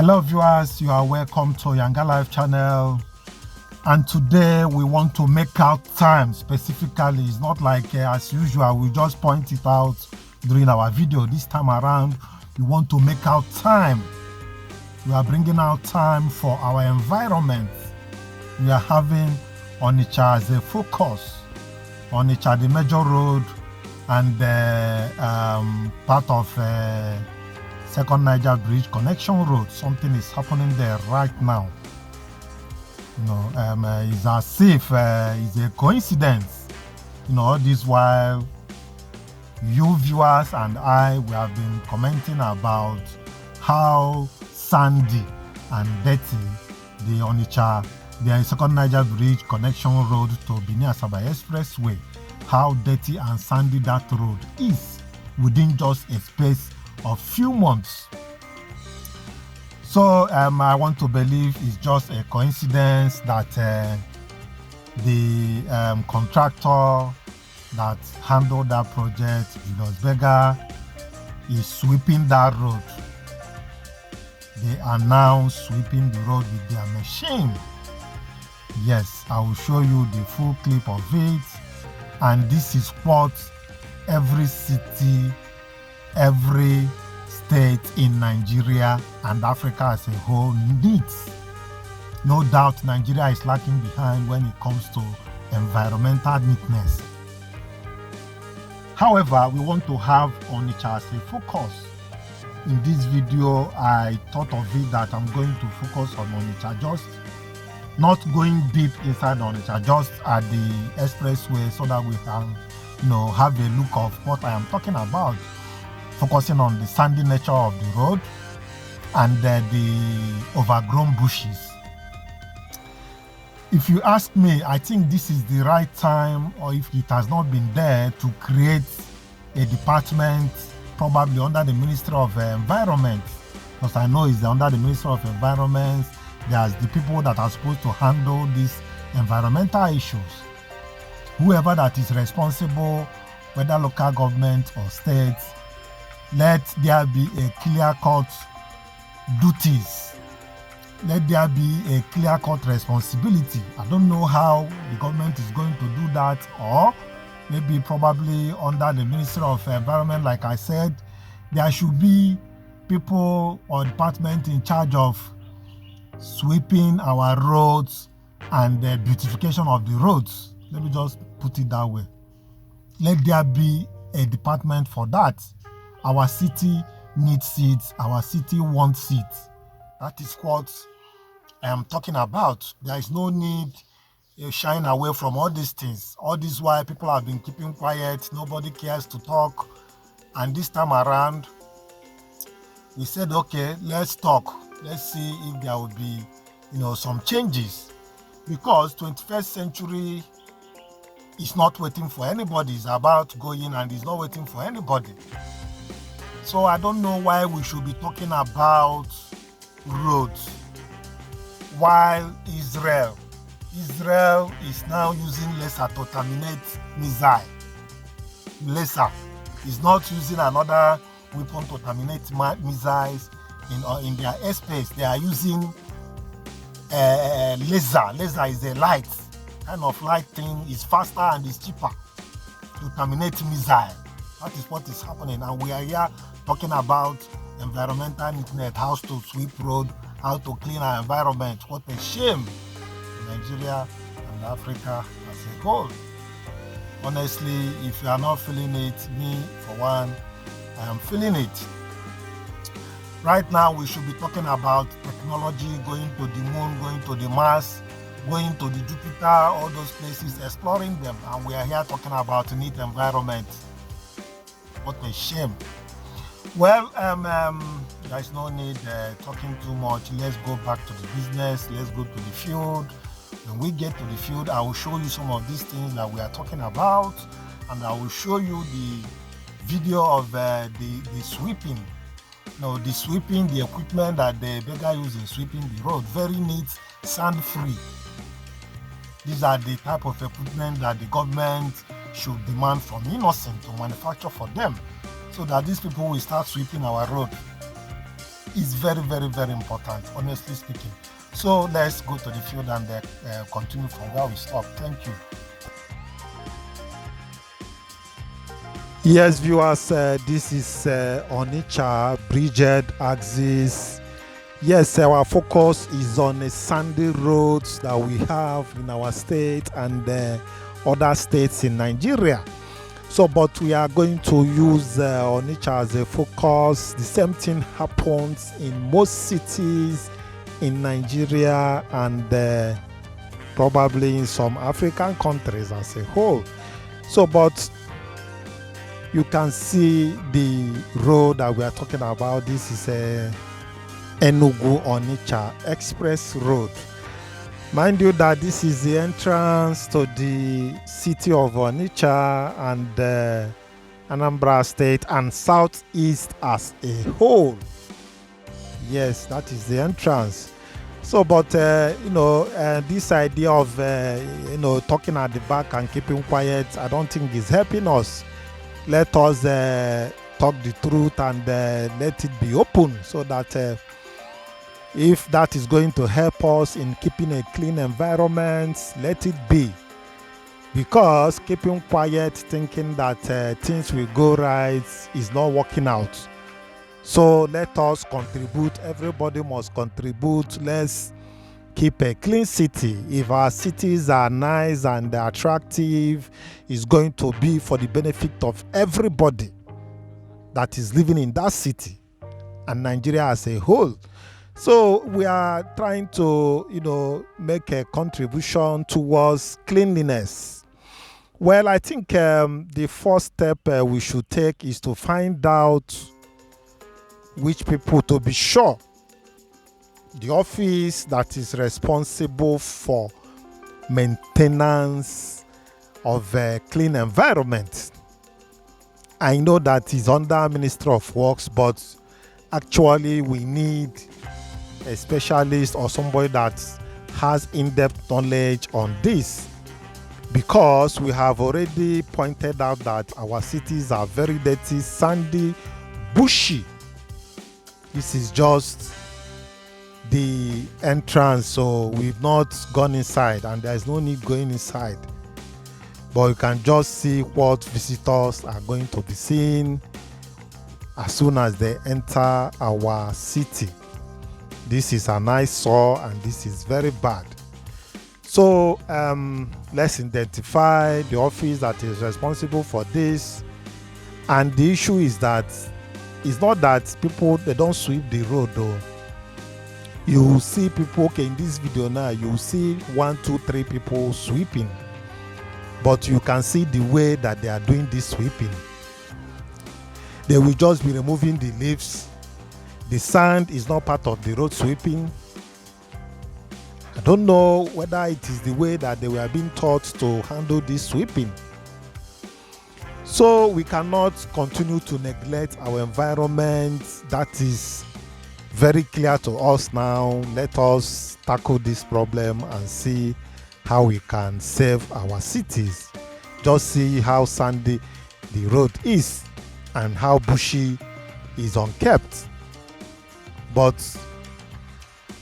Hello viewers, you are welcome to Yanga Life channel, and today we want to make out time specifically. It's not like as usual we just point it out during our video. This time around we want to make out time. We are bringing out time for our environment. We are having Onitsha as a focus. Onitsha, the major road, and part of second Niger Bridge connection road. Something is happening there right now. It's as if it's a coincidence. All this while you viewers and we have been commenting about how sandy and dirty the Onitsha, the second Niger Bridge connection road to Benin-Asaba Expressway, how dirty and sandy that road is within just a space of few months. So I want to believe it's just a coincidence that the contractor that handled that project, Julius Berger, is sweeping that road. They are now sweeping the road with their machine. Yes, I will show you the full clip of it. And this is what every city, every state in Nigeria and Africa as a whole needs. No doubt Nigeria is lacking behind when it comes to environmental neatness. However, we want to have Onitsha as a focus. In this video, I thought of it that I'm going to focus on Onitsha, just not going deep inside Onitsha, just at the expressway, so that we can have a look of what I am talking about, focusing on the sandy nature of the road and the overgrown bushes. If you ask me, I think this is the right time, or if it has not been there, to create a department probably under the Ministry of Environment, because I know it's under the Ministry of Environment. There's the people that are supposed to handle these environmental issues. Whoever that is responsible, whether local government or states, let there be a clear-cut duties. Let there be a clear-cut responsibility. I don't know how the government is going to do that, or maybe probably under the Ministry of Environment, like I said, there should be people or department in charge of sweeping our roads and the beautification of the roads. Let me just put it that way. Let there be a department for that. Our city needs it. Our city wants it. That is what I am talking about. There is no need shying away from all these things. All this while people have been keeping quiet. Nobody cares to talk. And this time around, we said, okay, let's talk. Let's see if there will be, some changes. Because 21st century is not waiting for anybody. It's about going, and it's not waiting for anybody. So I don't know why we should be talking about roads while Israel is now using laser to terminate missile. Laser is not using another weapon to terminate missiles in their airspace. They are using laser. Laser is a light, kind of light thing. It's faster and it's cheaper to terminate missile. That is what is happening, and we are here talking about environmental neatness, how to sweep road, how to clean our environment. What a shame in Nigeria and Africa as a whole. Honestly, if you are not feeling it, me for one, I am feeling it. Right now, we should be talking about technology, going to the moon, going to the Mars, going to the Jupiter, all those places, exploring them, and we are here talking about neat environment. What a shame. Well, there's no need talking too much. Let's go back to the business. Let's go to the field. When we get to the field, I will show you some of these things that we are talking about, and I will show you the video of the sweeping. The sweeping, the equipment that the beggar uses in sweeping the road. Very neat, sand-free. These are the type of equipment that the government should demand from innocent to manufacture for them, so that these people will start sweeping our road. is very, very, very important, honestly speaking. So let's go to the field and continue from where we stopped. Thank you. Yes, viewers, this is Onitsha Bridge Road axis. Yes, our focus is on the sandy roads that we have in our state and other states in Nigeria. So, but we are going to use Onitsha as a focus. The same thing happens in most cities in Nigeria and probably in some African countries as a whole. So, but you can see the road that we are talking about. This is a Enugu Onitsha Express Road. Mind you that this is the entrance to the city of Onitsha and Anambra State and Southeast as a whole. Yes, that is the entrance. So, but this idea of talking at the back and keeping quiet, I don't think is helping us. Let us talk the truth and let it be open, so that if that is going to help us in keeping a clean environment, let it be. Because keeping quiet, thinking that things will go right is not working out. So let us contribute. Everybody must contribute. Let's keep a clean city. If our cities are nice and attractive, it's going to be for the benefit of everybody that is living in that city and Nigeria as a whole. So we are trying to, make a contribution towards cleanliness. Well, I think the first step we should take is to find out which people, to be sure, the office that is responsible for maintenance of a clean environment. I know that is under Ministry of Works, but actually we need a specialist or somebody that has in-depth knowledge on this, because we have already pointed out that our cities are very dirty, sandy, bushy. This is just the entrance, so we've not gone inside and there's no need going inside, but you can just see what visitors are going to be seeing as soon as they enter our city. This is an eyesore and this is very bad. So let's identify the office that is responsible for this. And the issue is that it's not that people, they don't sweep the road though. You will see people, okay, in this video now, you will see 1, 2, 3 people sweeping. But you can see the way that they are doing this sweeping. They will just be removing the leaves. The sand is not part of the road sweeping. I don't know whether it is the way that they were being taught to handle this sweeping. So we cannot continue to neglect our environment. That is very clear to us now. Let us tackle this problem and see how we can save our cities. Just see how sandy the road is and how bushy is unkept. But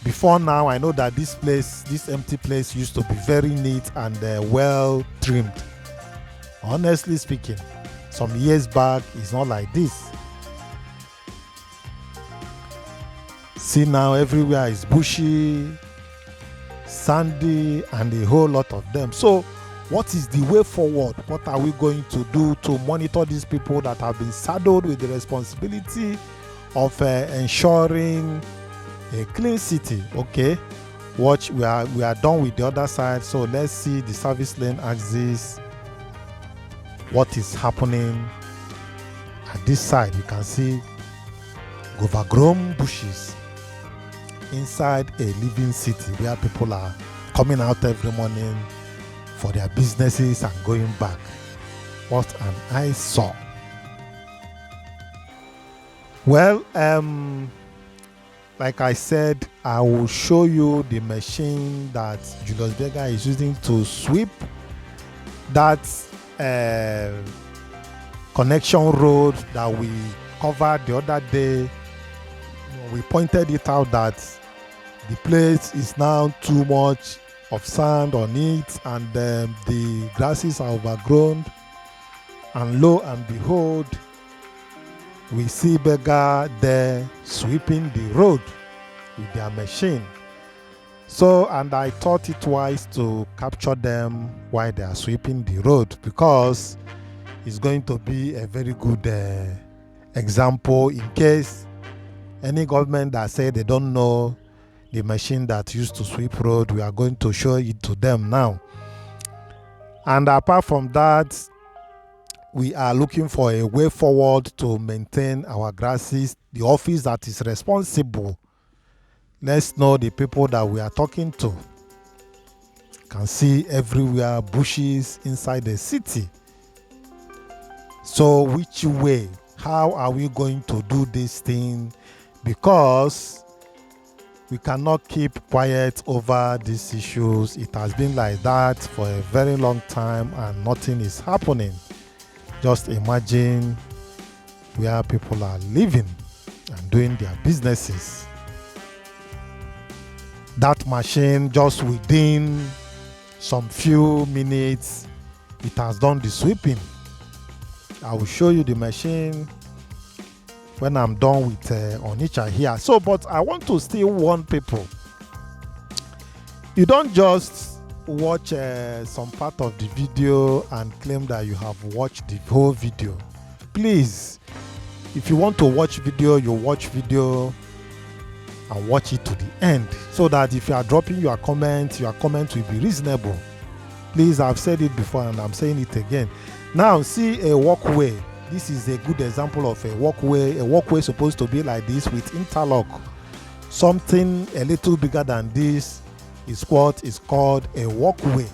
before now, I know that this empty place used to be very neat and well trimmed. Honestly speaking, some years back, it's not like this. See now, everywhere is bushy, sandy, and a whole lot of them. So what is the way forward? What are we going to do to monitor these people that have been saddled with the responsibility of ensuring a clean city? Okay, watch, we are done with the other side. So let's see the service lane axis. What is happening at this side? You can see overgrown bushes inside a living city where people are coming out every morning for their businesses and going back. What an eyesore. Well, like I said, I will show you the machine that Julius Berger is using to sweep that connection road that we covered the other day. we pointed it out that the place is now too much of sand on it, and the grasses are overgrown, and lo and behold, we see beggar there sweeping the road with their machine. So, and I thought it wise to capture them while they are sweeping the road, because it's going to be a very good example in case any government that say they don't know the machine that used to sweep road. We are going to show it to them now. And apart from that, we are looking for a way forward to maintain our grasses. The office that is responsible, let's know the people that we are talking to. You can see everywhere bushes inside the city. So which way? How are we going to do this thing? Because we cannot keep quiet over these issues. It has been like that for a very long time and nothing is happening. Just imagine where people are living and doing their businesses. That machine, just within some few minutes, it has done the sweeping. I will show you the machine when I'm done with Onitsha here. So, but I want to still warn people. You don't just watch some part of the video and claim that you have watched the whole video. Please, if you want to watch video, you watch video and watch it to the end, so that if you are dropping your comment will be reasonable. Please, I've said it before and I'm saying it again. Now, see a walkway. This is a good example of a walkway. A walkway supposed to be like this with interlock. Something a little bigger than this is what is called a walkway.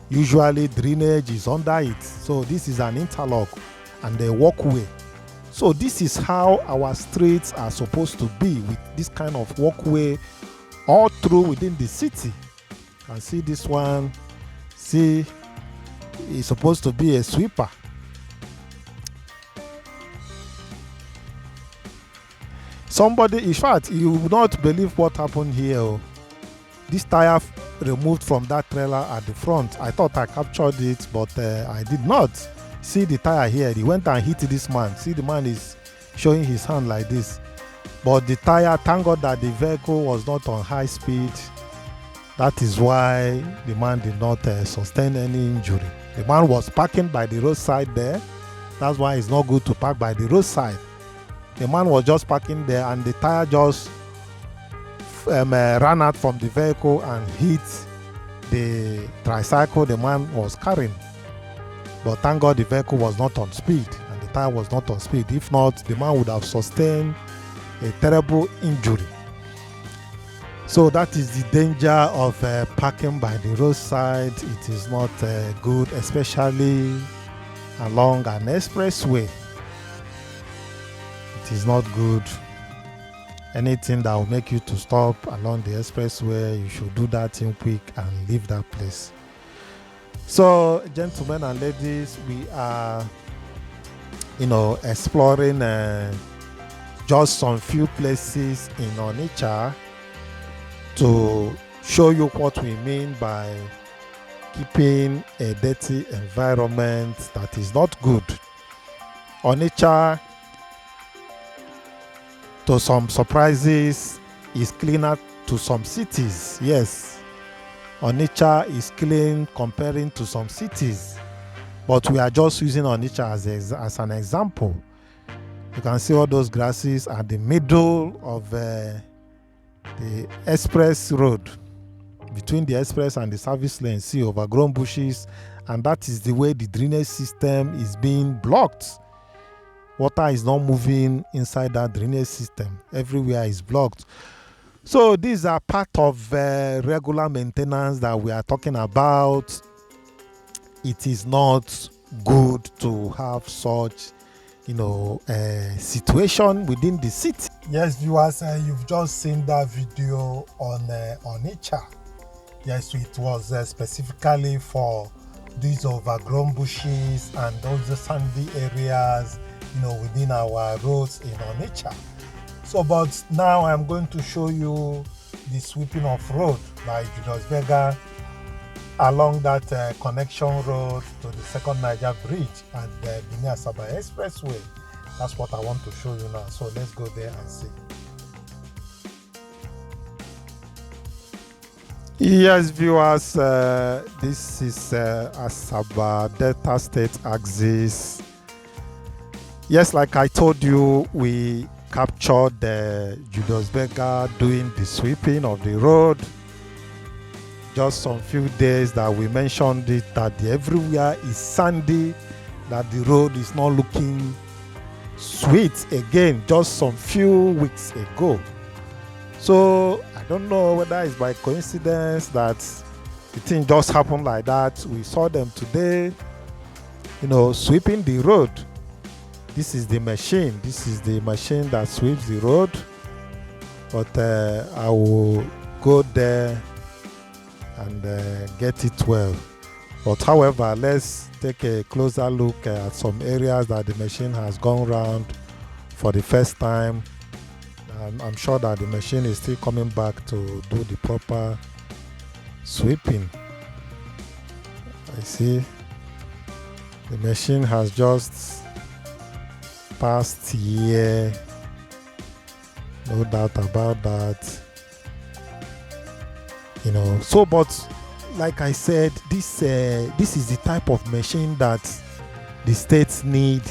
Usually drainage is under it. So this is an interlock and a walkway. So this is how our streets are supposed to be, with this kind of walkway all through within the city. You can see this one. See, it's supposed to be a sweeper. Somebody, in fact, you will not believe what happened here. This tire removed from that trailer at the front. I thought I captured it, but I did not. See the tire here. He went and hit this man. See, the man is showing his hand like this. But the tire, thank God that the vehicle was not on high speed. That is why the man did not sustain any injury. The man was parking by the roadside there. That's why it's not good to park by the roadside. The man was just parking there and the tire just ran out from the vehicle and hit the tricycle the man was carrying. But thank God the vehicle was not on speed and the tire was not on speed. If not, the man would have sustained a terrible injury. So that is the danger of parking by the roadside. It is not good, especially along an expressway. It is not good. Anything that will make you to stop along the expressway, you should do that thing quick and leave that place. So, gentlemen and ladies, we are, exploring just some few places in Onitsha to show you what we mean by keeping a dirty environment that is not good. Onitsha, to some surprises, is cleaner to some cities. Yes, Onitsha is clean comparing to some cities, but we are just using Onitsha as an example. You can see all those grasses at the middle of the express road, between the express and the service lane. See, overgrown bushes, and that is the way the drainage system is being blocked. Water is not moving inside that drainage system. Everywhere is blocked. So these are part of regular maintenance that we are talking about. It is not good to have such, situation within the city. Yes, viewers, you've just seen that video on Onitsha. Yes, it was specifically for these overgrown bushes and those sandy areas, within our roads in Onitsha. So, but now I'm going to show you the sweeping of road by Julius Berger along that connection road to the second Niger Bridge and the Benin Asaba Expressway. That's what I want to show you now. So let's go there and see. Yes, viewers, this is Asaba Delta State axis. Yes, like I told you, we captured Julius Berger doing the sweeping of the road. Just some few days that we mentioned it, that everywhere is sandy, that the road is not looking sweet again, just some few weeks ago. So I don't know whether it's by coincidence that the thing just happened like that. We saw them today, sweeping the road. This is the machine. This is the machine that sweeps the road. But I will go there and get it well. But however, let's take a closer look at some areas that the machine has gone around for the first time. I'm sure that the machine is still coming back to do the proper sweeping. I see the machine has just passed here, no doubt about that. So but like I said, this is the type of machine that the states need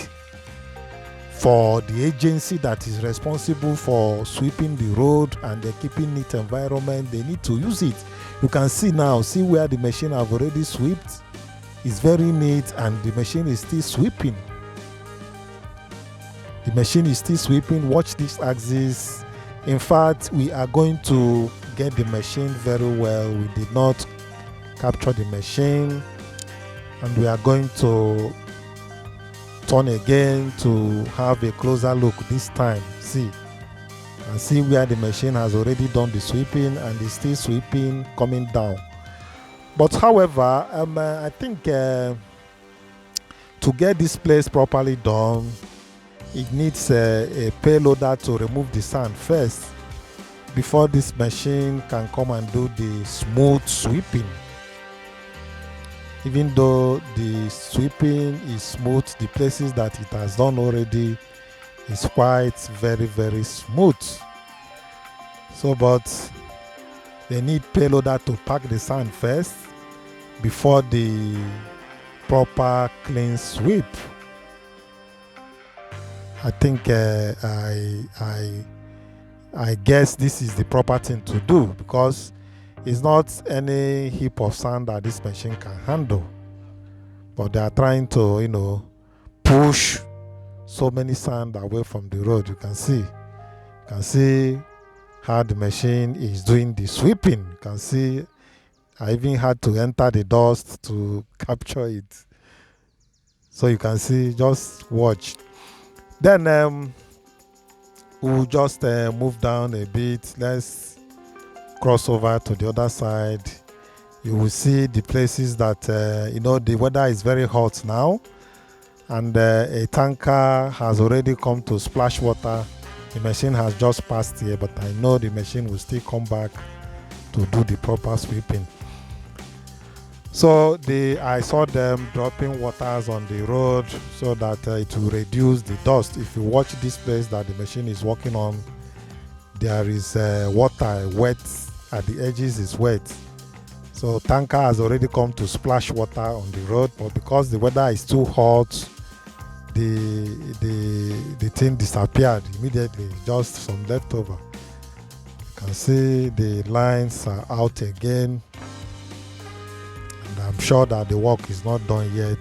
for the agency that is responsible for sweeping the road and keeping neat environment. They need to use it. You can see now, see where the machine have already swept. It's very neat and the machine is still sweeping. The machine is still sweeping. Watch this axis. In fact, we are going to get the machine very well. We did not capture the machine, and we are going to turn again to have a closer look this time. See where the machine has already done the sweeping and is still sweeping, coming down. But however, I think to get this place properly done, it needs a payloader to remove the sand first before this machine can come and do the smooth sweeping. Even though the sweeping is smooth, the places that it has done already is quite very, very smooth. So, but they need payloader to pack the sand first before the proper clean sweep. I think I guess this is the proper thing to do, because it's not any heap of sand that this machine can handle. But they are trying to, push so many sand away from the road. You can see how the machine is doing the sweeping. You can see I even had to enter the dust to capture it. So you can see, just watch. Then we'll just move down a bit. Let's cross over to the other side. You will see the places that the weather is very hot now, and a tanker has already come to splash water. The machine has just passed here, but I know the machine will still come back to do the proper sweeping. So I saw them dropping waters on the road so that it will reduce the dust. If you watch this place that the machine is working on, there is water wet at the edges, is wet. So tanker has already come to splash water on the road, but because the weather is too hot, the thing disappeared immediately, just some leftover. You can see the lines are out again. I'm sure that the work is not done yet.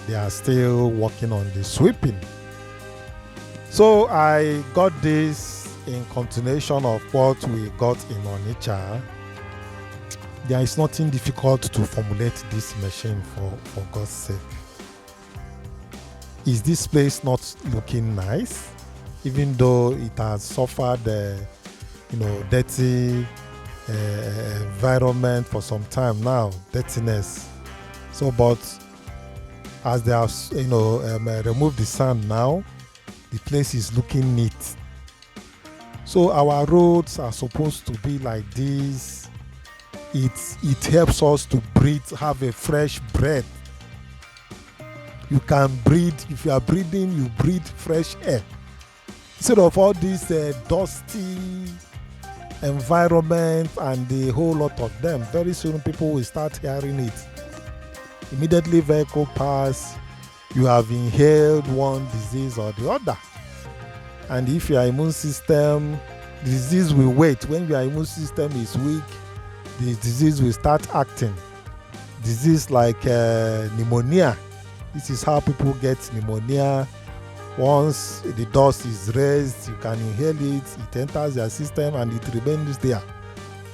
They are still working on the sweeping. So I got this in continuation of what we got in Onitsha. There is nothing difficult to formulate this machine, for God's sake. Is this place not looking nice? Even though it has suffered dirty environment for some time now, dirtiness. So, but as they have removed the sand now, the place is looking neat. So our roads are supposed to be like this. It helps us to breathe, have a fresh breath. You can breathe. If you are breathing, you breathe fresh air. Instead of all this dusty environment and the whole lot of them, very soon people will start hearing it. Immediately vehicle pass, you have inhaled one disease or the other. And if your immune system, disease will wait. When your immune system is weak, the disease will start acting. Disease like pneumonia. This is how people get pneumonia. Once the dust is raised, you can inhale it, it enters your system and it remains there.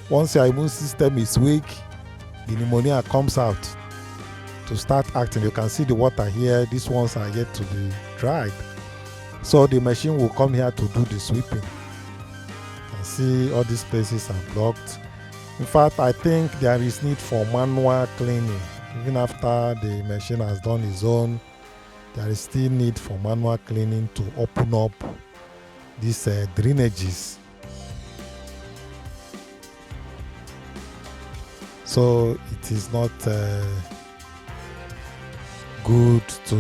Once your immune system is weak, the pneumonia comes out to start acting. You can see the water here. These ones are yet to be dried. So the machine will come here to do the sweeping. You can see all these places are blocked. In fact, I think there is need for manual cleaning. Even after the machine has done its own, there is still need for manual cleaning to open up these drainages. So it is not good to,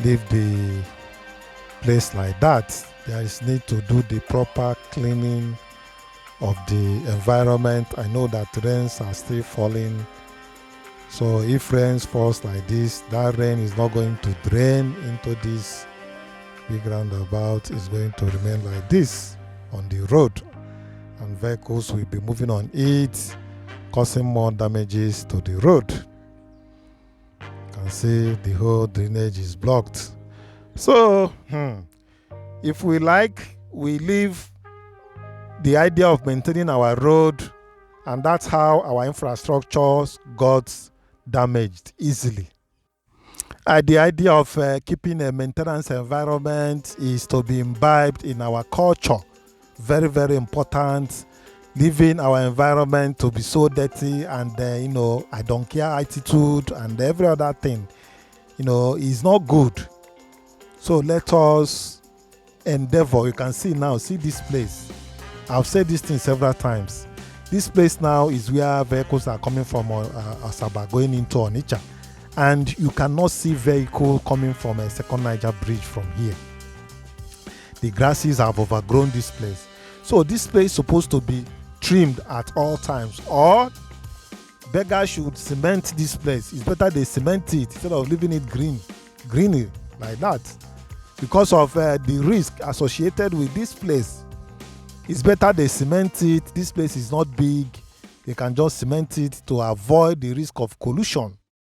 leave the place like that. There is need to do the proper cleaning of the environment. I know that rains are still falling. So if rain falls like this, that rain is not going to drain into this big roundabout. It's going to remain like this on the road, and vehicles will be moving on it, causing more damages to the road. You can see the whole drainage is blocked. So if we like, we leave the idea of maintaining our road, and that's how our infrastructures got damaged easily. The idea of keeping a maintenance environment is to be imbibed in our culture. Very, very important. Leaving our environment to be so dirty and I don't care attitude and every other thing, is not good. So let us endeavor. You can see now, see this place. I've said this thing several times. This place now is where vehicles are coming from Asaba going into Onitsha, and you cannot see vehicle coming from a second Niger Bridge from here. The grasses have overgrown this place. So this place is supposed to be trimmed at all times, or beggars should cement this place. It's better they cement it instead of leaving it greeny like that, because of the risk associated with this place. It's better they cement it. This place is not big. They can just cement it to avoid the risk of collision